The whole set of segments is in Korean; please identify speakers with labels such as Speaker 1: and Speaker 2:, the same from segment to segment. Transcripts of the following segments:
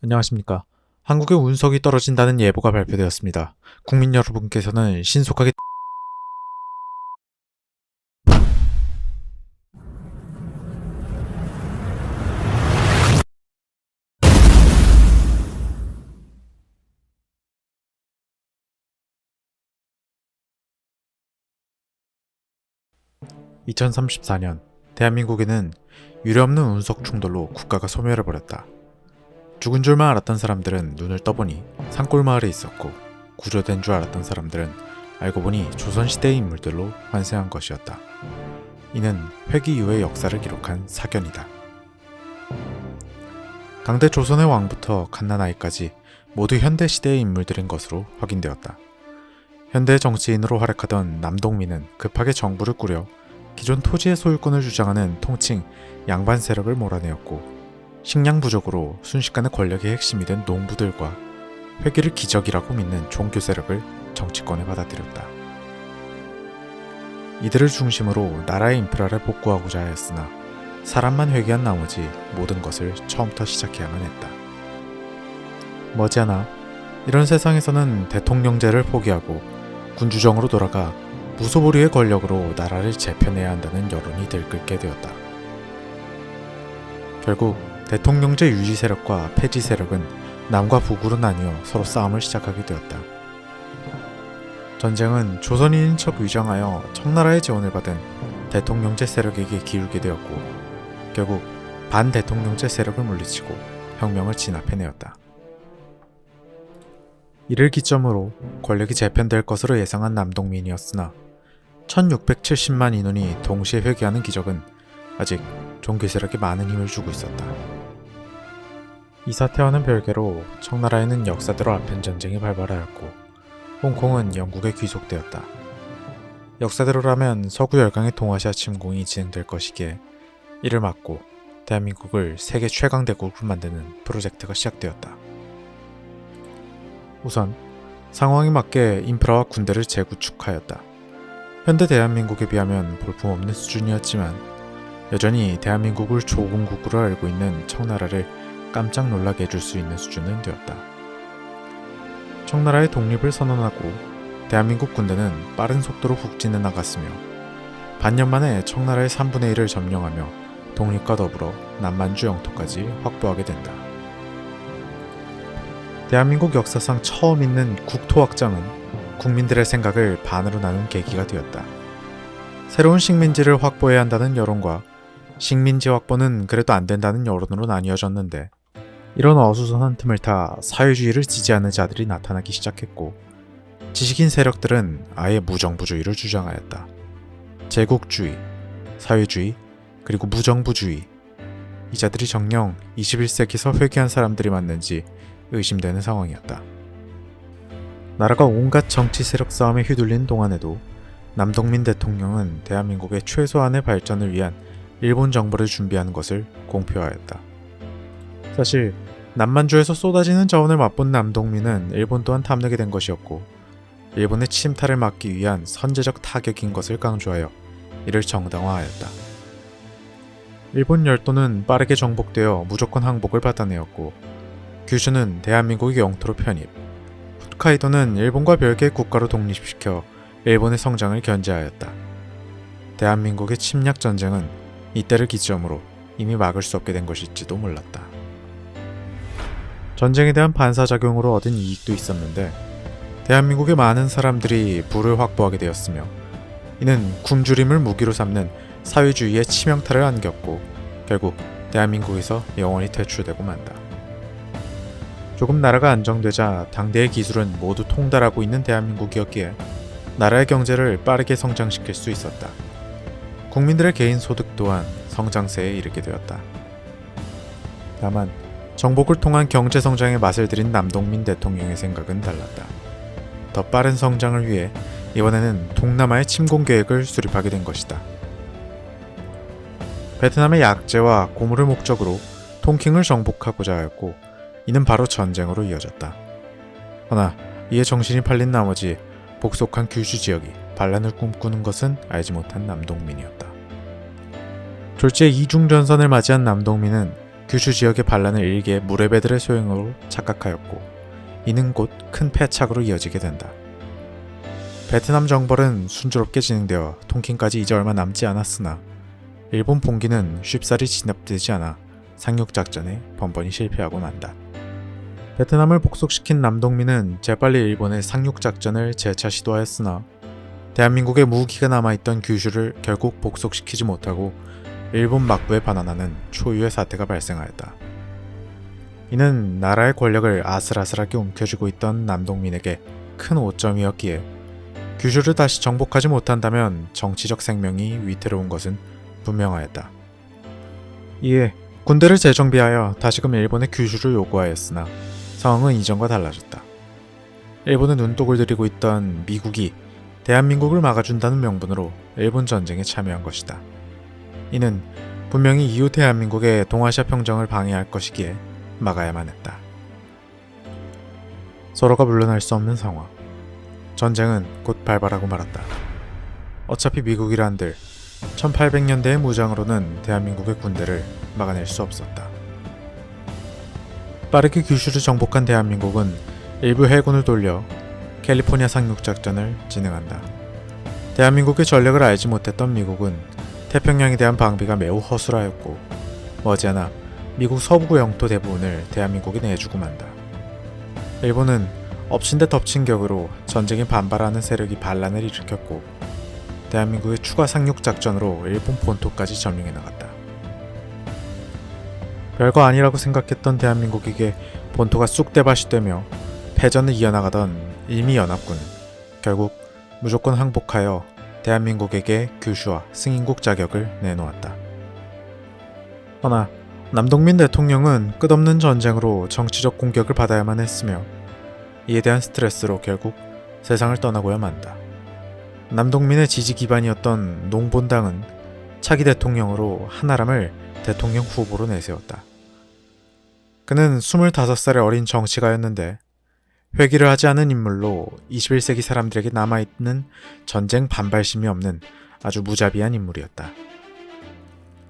Speaker 1: 안녕하십니까. 한국의 운석이 떨어진다는 예보가 발표되었습니다. 국민 여러분께서는 신속하게 2034년 대한민국에는 유례없는 운석 충돌로 국가가 소멸해버렸다. 죽은 줄만 알았던 사람들은 눈을 떠보니 산골 마을에 있었고, 구조된 줄 알았던 사람들은 알고 보니 조선시대의 인물들로 환생한 것이었다. 이는 회기 이후의 역사를 기록한 사견이다. 당대 조선의 왕부터 갓난아이까지 모두 현대시대의 인물들인 것으로 확인되었다. 현대 정치인으로 활약하던 남동민은 급하게 정부를 꾸려 기존 토지의 소유권을 주장하는 통칭 양반 세력을 몰아내었고, 식량 부족으로 순식간에 권력의 핵심이 된 농부들과 회기를 기적이라고 믿는 종교 세력을 정치권에 받아들였다. 이들을 중심으로 나라의 인프라를 복구하고자 하였으나 사람만 회귀한 나머지 모든 것을 처음부터 시작해야만 했다. 머지않아 이런 세상에서는 대통령제를 포기하고 군주정으로 돌아가 무소불위의 권력으로 나라를 재편해야 한다는 여론이 들끓게 되었다. 결국 대통령제 유지 세력과 폐지 세력은 남과 북으로 나뉘어 서로 싸움을 시작하게 되었다. 전쟁은 조선인인 척 위장하여 청나라의 지원을 받은 대통령제 세력에게 기울게 되었고, 결국 반대통령제 세력을 물리치고 혁명을 진압해내었다. 이를 기점으로 권력이 재편될 것으로 예상한 남동민이었으나 1670만 인원이 동시에 회귀하는 기적은 아직 종교 세력에 많은 힘을 주고 있었다. 이 사태와는 별개로 청나라에는 역사대로 아편 전쟁이 발발하였고, 홍콩은 영국에 귀속되었다. 역사대로라면 서구 열강의 동아시아 침공이 진행될 것이기에 이를 막고 대한민국을 세계 최강 대국으로 만드는 프로젝트가 시작되었다. 우선 상황에 맞게 인프라와 군대를 재구축하였다. 현대 대한민국에 비하면 볼품없는 수준이었지만 여전히 대한민국을 조공국으로 알고 있는 청나라를 깜짝 놀라게 해줄 수 있는 수준은 되었다. 청나라의 독립을 선언하고 대한민국 군대는 빠른 속도로 북진해 나갔으며 반년 만에 청나라의 3분의 1을 점령하며 독립과 더불어 남만주 영토까지 확보하게 된다. 대한민국 역사상 처음 있는 국토 확장은 국민들의 생각을 반으로 나눈 계기가 되었다. 새로운 식민지를 확보해야 한다는 여론과 식민지 확보는 그래도 안 된다는 여론으로 나뉘어졌는데, 이런 어수선한 틈을 타 사회주의를 지지하는 자들이 나타나기 시작했고, 지식인 세력들은 아예 무정부주의를 주장하였다. 제국주의, 사회주의, 그리고 무정부주의, 이 자들이 정녕 21세기에서 회귀한 사람들이 맞는지 의심되는 상황이었다. 나라가 온갖 정치 세력 싸움에 휘둘린 동안에도 남동민 대통령은 대한민국의 최소한의 발전을 위한 일본 정부를 준비하는 것을 공표하였다. 사실 남만주에서 쏟아지는 자원을 맛본 남동민은 일본 또한 탐내게 된 것이었고, 일본의 침탈을 막기 위한 선제적 타격인 것을 강조하여 이를 정당화하였다. 일본 열도는 빠르게 정복되어 무조건 항복을 받아내었고, 규슈는 대한민국의 영토로 편입, 홋카이도는 일본과 별개의 국가로 독립시켜 일본의 성장을 견제하였다. 대한민국의 침략 전쟁은 이때를 기점으로 이미 막을 수 없게 된 것일지도 몰랐다. 전쟁에 대한 반사작용으로 얻은 이익도 있었는데, 대한민국의 많은 사람들이 부를 확보하게 되었으며, 이는 굶주림을 무기로 삼는 사회주의의 치명타를 안겼고 결국 대한민국에서 영원히 퇴출되고 만다. 조금 나라가 안정되자 당대의 기술은 모두 통달하고 있는 대한민국이었기에 나라의 경제를 빠르게 성장시킬 수 있었다. 국민들의 개인 소득 또한 성장세에 이르게 되었다. 다만 정복을 통한 경제 성장의 맛을 들인 남동민 대통령의 생각은 달랐다. 더 빠른 성장을 위해 이번에는 동남아의 침공 계획을 수립하게 된 것이다. 베트남의 약재와 고물을 목적으로 통킹을 정복하고자 하였고, 이는 바로 전쟁으로 이어졌다. 허나 이에 정신이 팔린 나머지 복속한 규슈 지역이 반란을 꿈꾸는 것은 알지 못한 남동민이었다. 졸지에 이중전선을 맞이한 남동민은 규슈 지역의 반란을 일개 무레배들의 소행으로 착각하였고 이는 곧 큰 패착으로 이어지게 된다. 베트남 정벌은 순조롭게 진행되어 통킹까지 이제 얼마 남지 않았으나 일본 봉기는 쉽사리 진압되지 않아 상륙작전에 번번이 실패하고 만다. 베트남을 복속시킨 남동민은 재빨리 일본의 상륙작전을 재차 시도하였으나 대한민국의 무기가 남아있던 규슈를 결국 복속시키지 못하고 일본 막부에 반환하는 초유의 사태가 발생하였다. 이는 나라의 권력을 아슬아슬하게 움켜쥐고 있던 남동민에게 큰 오점이었기에 규슈를 다시 정복하지 못한다면 정치적 생명이 위태로운 것은 분명하였다. 이에 군대를 재정비하여 다시금 일본의 규슈를 요구하였으나 상황은 이전과 달라졌다. 일본은 눈독을 들이고 있던 미국이 대한민국을 막아준다는 명분으로 일본 전쟁에 참여한 것이다. 이는 분명히 이후 대한민국의 동아시아 평정을 방해할 것이기에 막아야만 했다. 서로가 물러날 수 없는 상황. 전쟁은 곧 발발하고 말았다. 어차피 미국이라 한들 1800년대의 무장으로는 대한민국의 군대를 막아낼 수 없었다. 빠르게 규슈를 정복한 대한민국은 일부 해군을 돌려 캘리포니아 상륙작전을 진행한다. 대한민국의 전력을 알지 못했던 미국은 태평양에 대한 방비가 매우 허술하였고 머지않아 미국 서부 영토 대부분을 대한민국에 내주고 만다. 일본은 엎친 데 덮친 격으로 전쟁에 반발하는 세력이 반란을 일으켰고 대한민국의 추가 상륙작전으로 일본 본토까지 점령해 나갔다. 별거 아니라고 생각했던 대한민국에게 본토가 쑥대밭이 되며 패전을 이어나가던 일미연합군은 결국 무조건 항복하여 대한민국에게 규슈와 승인국 자격을 내놓았다. 허나 남동민 대통령은 끝없는 전쟁으로 정치적 공격을 받아야만 했으며 이에 대한 스트레스로 결국 세상을 떠나고야 만다. 남동민의 지지 기반이었던 농본당은 차기 대통령으로 한아람을 대통령 후보로 내세웠다. 그는 25살의 어린 정치가였는데 회귀를 하지 않은 인물로 21세기 사람들에게 남아있는 전쟁 반발심이 없는 아주 무자비한 인물이었다.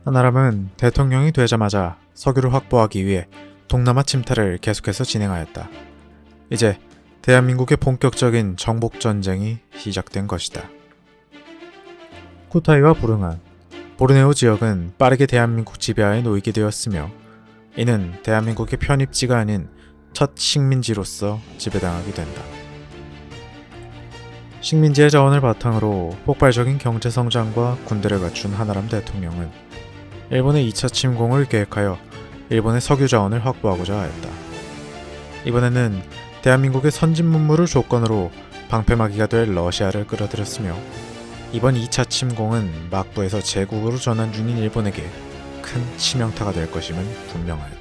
Speaker 1: 한아람은 대통령이 되자마자 석유를 확보하기 위해 동남아 침탈을 계속해서 진행하였다. 이제 대한민국의 본격적인 정복전쟁이 시작된 것이다. 쿠타이와 부릉한, 보르네오 지역은 빠르게 대한민국 지배하에 놓이게 되었으며 이는 대한민국의 편입지가 아닌 첫 식민지로서 지배당하게 된다. 식민지의 자원을 바탕으로 폭발적인 경제성장과 군대를 갖춘 한아람 대통령은 일본의 2차 침공을 계획하여 일본의 석유 자원을 확보하고자 하였다. 이번에는 대한민국의 선진문물을 조건으로 방패막이가 될 러시아를 끌어들였으며 이번 2차 침공은 막부에서 제국으로 전환 중인 일본에게 큰 치명타가 될 것임은 분명하였다.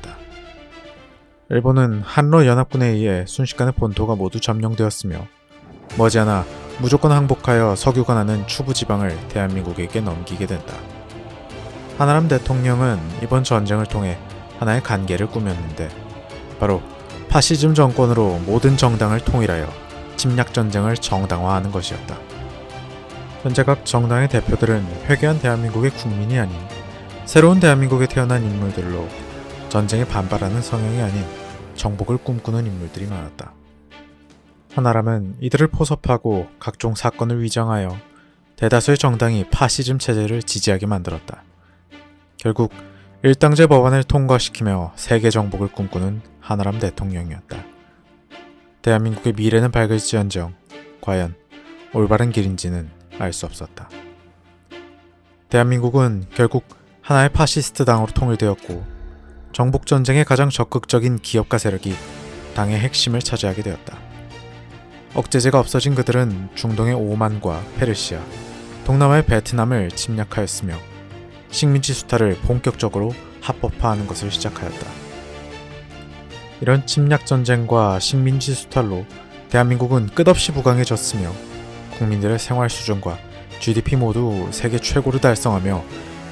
Speaker 1: 일본은 한러 연합군에 의해 순식간에 본토가 모두 점령되었으며 머지않아 무조건 항복하여 석유가 나는 추부 지방을 대한민국에게 넘기게 된다. 한아람 대통령은 이번 전쟁을 통해 하나의 간계를 꾸몄는데 바로 파시즘 정권으로 모든 정당을 통일하여 침략전쟁을 정당화하는 것이었다. 현재 각 정당의 대표들은 회개한 대한민국의 국민이 아닌 새로운 대한민국에 태어난 인물들로 전쟁에 반발하는 성향이 아닌 정복을 꿈꾸는 인물들이 많았다. 한아람은 이들을 포섭하고 각종 사건을 위장하여 대다수의 정당이 파시즘 체제를 지지하게 만들었다. 결국 일당제 법안을 통과시키며 세계 정복을 꿈꾸는 한아람 대통령이었다. 대한민국의 미래는 밝을지언정 과연 올바른 길인지는 알 수 없었다. 대한민국은 결국 하나의 파시스트 당으로 통일되었고 정복전쟁의 가장 적극적인 기업가 세력이 당의 핵심을 차지하게 되었다. 억제제가 없어진 그들은 중동의 오만과 페르시아, 동남아의 베트남을 침략하였으며 식민지 수탈을 본격적으로 합법화하는 것을 시작하였다. 이런 침략전쟁과 식민지 수탈로 대한민국은 끝없이 부강해졌으며 국민들의 생활 수준과 GDP 모두 세계 최고를 달성하며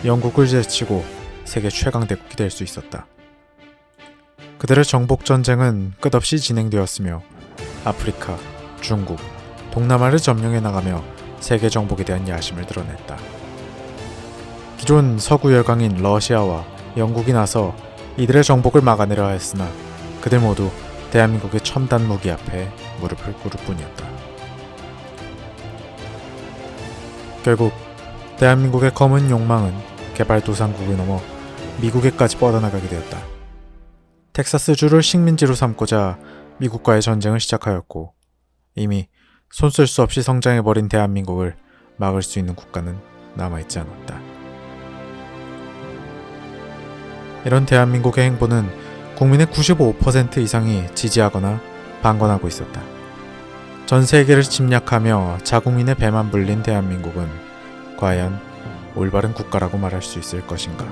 Speaker 1: 영국을 제치고 세계 최강 대국이 될 수 있었다. 그들의 정복전쟁은 끝없이 진행되었으며 아프리카, 중국, 동남아를 점령해 나가며 세계 정복에 대한 야심을 드러냈다. 기존 서구 열강인 러시아와 영국이 나서 이들의 정복을 막아내려 하였으나 그들 모두 대한민국의 첨단 무기 앞에 무릎을 꿇을 뿐이었다. 결국 대한민국의 검은 욕망은 개발도상국을 넘어 미국에까지 뻗어나가게 되었다. 텍사스주를 식민지로 삼고자 미국과의 전쟁을 시작하였고 이미 손 쓸 수 없이 성장해버린 대한민국을 막을 수 있는 국가는 남아있지 않았다. 이런 대한민국의 행보는 국민의 95% 이상이 지지하거나 방관하고 있었다. 전 세계를 침략하며 자국민의 배만 불린 대한민국은 과연 올바른 국가라고 말할 수 있을 것인가?